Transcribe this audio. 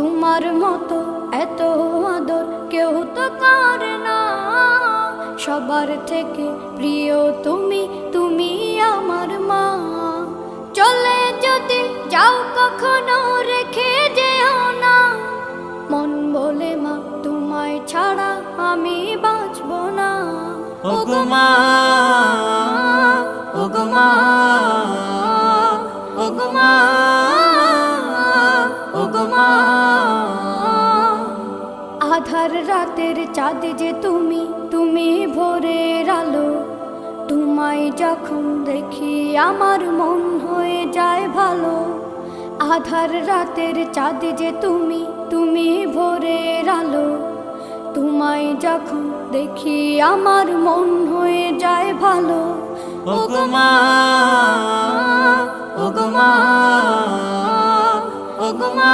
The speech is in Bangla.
তোমার মতো এত আদর কেউ তো করে না। সবার থেকে প্রিয় তুমি, তুমি আমার মা। চলে যদি যাও কখনো রেখে যেও না, মন বলে মা তোমায় ছাড়া আমি বাঁচব না। ওগো মা, ওগো মা, ওগো মা, ওগো মা। আধার রাতের চাঁদ যে তুমি, তুমি ভোরের আলো। তোমায় যখন দেখি আমার মন হয়ে যায় ভালো। আধার রাতের চাঁদ যে তুমি, তুমি ভোরের আলো। তোমায় যখন দেখি আমার মন হয়ে যায় ভালো। ওগো মা, ওগো মা, ওগো মা।